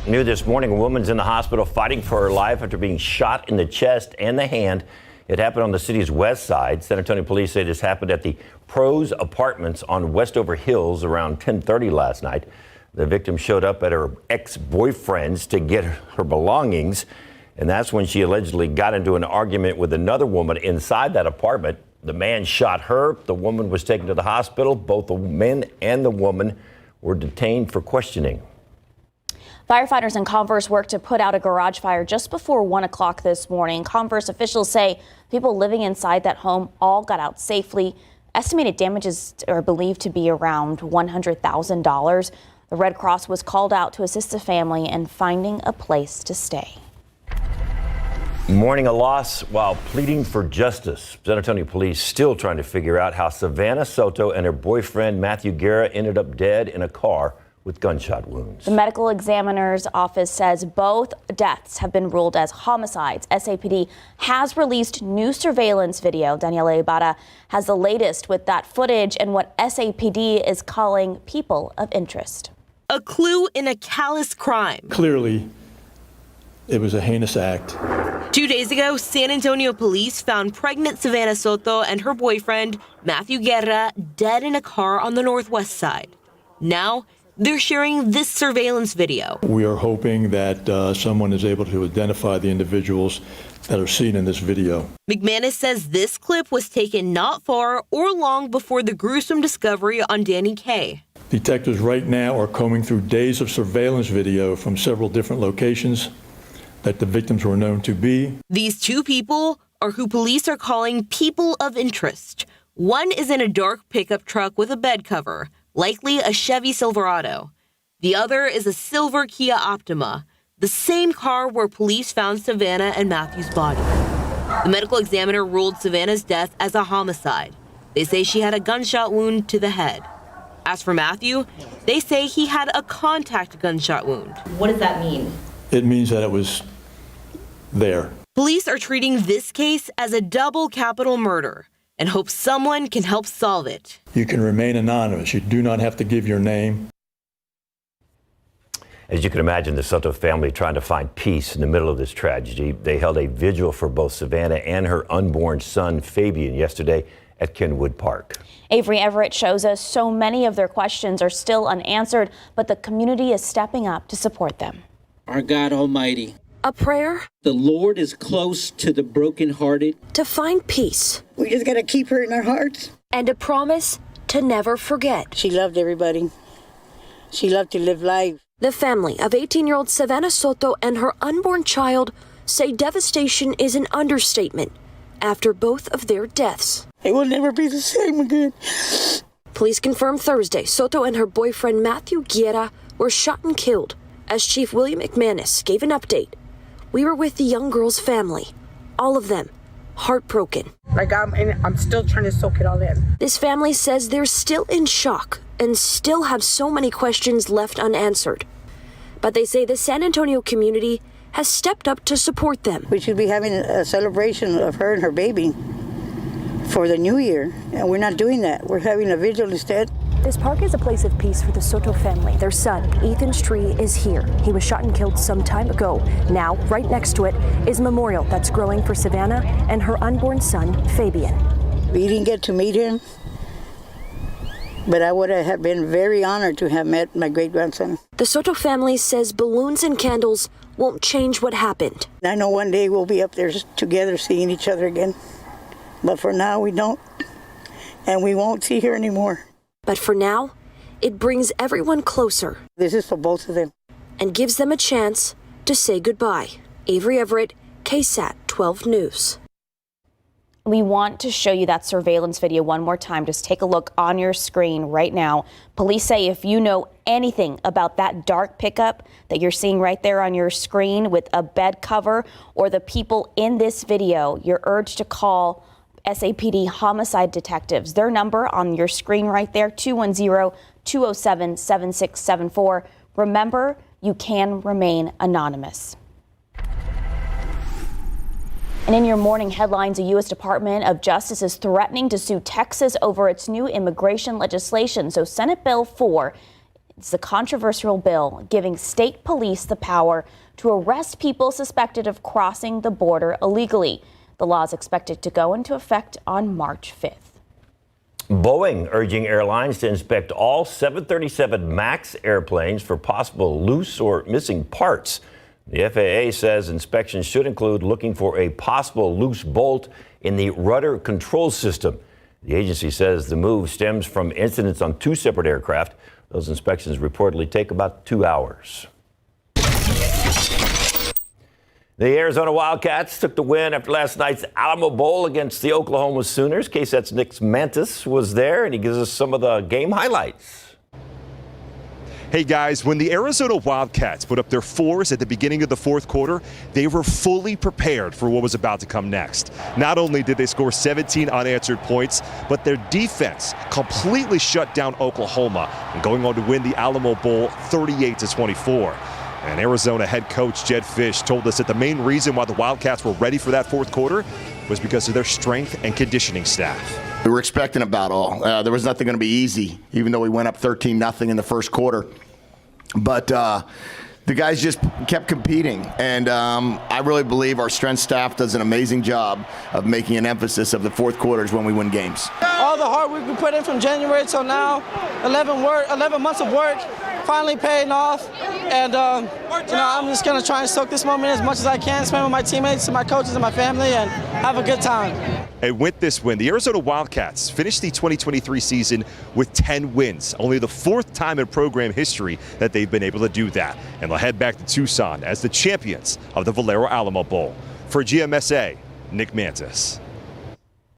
New this morning, a woman's in the hospital fighting for her life after being shot in the chest and the hand. It happened on the city's west side. San Antonio police say this happened at the Pros Apartments on Westover Hills around 10:30 last night. The victim showed up at her ex-boyfriend's to get her belongings, and that's when she allegedly got into an argument with another woman inside that apartment. The man shot her. The woman was taken to the hospital. Both the men and the woman were detained for questioning. Firefighters in Converse worked to put out a garage fire just before 1 o'clock this morning. Converse officials say people living inside that home all got out safely. Estimated damages are believed to be around $100,000. The Red Cross was called out to assist the family in finding a place to stay. Mourning a loss while pleading for justice. San Antonio police still trying to figure out how Savannah Soto and her boyfriend Matthew Guerra ended up dead in a car with gunshot wounds. The medical examiner's office says both deaths have been ruled as homicides. SAPD has released new surveillance video. Daniela Ibarra has the latest with that footage and what SAPD is calling people of interest. A clue in a callous crime. Clearly, it was a heinous act. 2 days ago, San Antonio police found pregnant Savannah Soto and her boyfriend, Matthew Guerra, dead in a car on the northwest side. Now, they're sharing this surveillance video. We are hoping that someone is able to identify the individuals that are seen in this video. McManus says this clip was taken not far or long before the gruesome discovery on Danny Kaye. Detectives right now are combing through days of surveillance video from several different locations that the victims were known to be. These two people are who police are calling people of interest. One is in a dark pickup truck with a bed cover, likely a Chevy Silverado. The other is a silver Kia Optima, the same car where police found Savannah and Matthew's body. The medical examiner ruled Savannah's death as a homicide. They say she had a gunshot wound to the head. As for Matthew, they say he had a contact gunshot wound. What does that mean? It means that it was there. Police are treating this case as a double capital murder and hope someone can help solve it. You can remain anonymous. You do not have to give your name. As you can imagine, the Soto family trying to find peace in the middle of this tragedy. They held a vigil for both Savannah and her unborn son, Fabian, yesterday at Kenwood Park. Avery Everett shows us so many of their questions are still unanswered, but the community is stepping up to support them. Our God Almighty. A prayer. The Lord is close to the brokenhearted. To find peace. We just got to keep her in our hearts. And a promise to never forget. She loved everybody. She loved to live life. The family of 18-year-old Savannah Soto and her unborn child say devastation is an understatement after both of their deaths. It will never be the same again. Police confirmed Thursday Soto and her boyfriend Matthew Guerra were shot and killed. As Chief William McManus gave an update, we were with the young girl's family, all of them heartbroken. I'm still trying to soak it all in. This family says they're still in shock and still have so many questions left unanswered. But they say the San Antonio community has stepped up to support them. We should be having a celebration of her and her baby for the new year, and we're not doing that. We're having a vigil instead. This park is a place of peace for the Soto family. Their son, Ethan's tree, is here. He was shot and killed some time ago. Now, right next to it is a memorial that's growing for Savannah and her unborn son, Fabian. We didn't get to meet him, but I would have been very honored to have met my great-grandson. The Soto family says balloons and candles won't change what happened. I know one day we'll be up there together seeing each other again, but for now we don't, and we won't see her anymore. But for now, it brings everyone closer. This is for both of them. And gives them a chance to say goodbye. Avery Everett, KSAT 12 News. We want to show you that surveillance video one more time. Just take a look on your screen right now. Police say if you know anything about that dark pickup that you're seeing right there on your screen with a bed cover or the people in this video, you're urged to call SAPD homicide detectives. Their number on your screen right there, 210-207-7674. Remember, you can remain anonymous. And in your morning headlines, the U.S. Department of Justice is threatening to sue Texas over its new immigration legislation. So Senate Bill 4 It's a controversial bill giving state police the power to arrest people suspected of crossing the border illegally. The law is expected to go into effect on March 5th. Boeing urging airlines to inspect all 737 MAX airplanes for possible loose or missing parts. The FAA says inspections should include looking for a possible loose bolt in the rudder control system. The agency says the move stems from incidents on 2 separate aircraft. Those inspections reportedly take about 2 hours. The Arizona Wildcats took the win after last night's Alamo Bowl against the Oklahoma Sooners. KSAT's Nick Mantis was there, and he gives us some of the game highlights. Hey guys, when the Arizona Wildcats put up their 4s at the beginning of the fourth quarter, they were fully prepared for what was about to come next. Not only did they score 17 unanswered points, but their defense completely shut down Oklahoma and going on to win the Alamo Bowl 38-24. And Arizona head coach Jed Fish told us that the main reason why the Wildcats were ready for that fourth quarter was because of their strength and conditioning staff. We were expecting a battle. There was nothing going to be easy, even though we went up 13-0 in the first quarter. But the guys just kept competing, and I really believe our strength staff does an amazing job of making an emphasis of the fourth quarters when we win games. All the hard work we put in from January till now, 11 months of work, finally paying off. And I'm just going to try and soak this moment as much as I can, spend with my teammates and my coaches and my family, and have a good time. And with this win, the Arizona Wildcats finished the 2023 season with 10 wins, only the 4th time in program history that they've been able to do that. And they'll head back to Tucson as the champions of the Valero Alamo Bowl. For GMSA, Nick Mantis.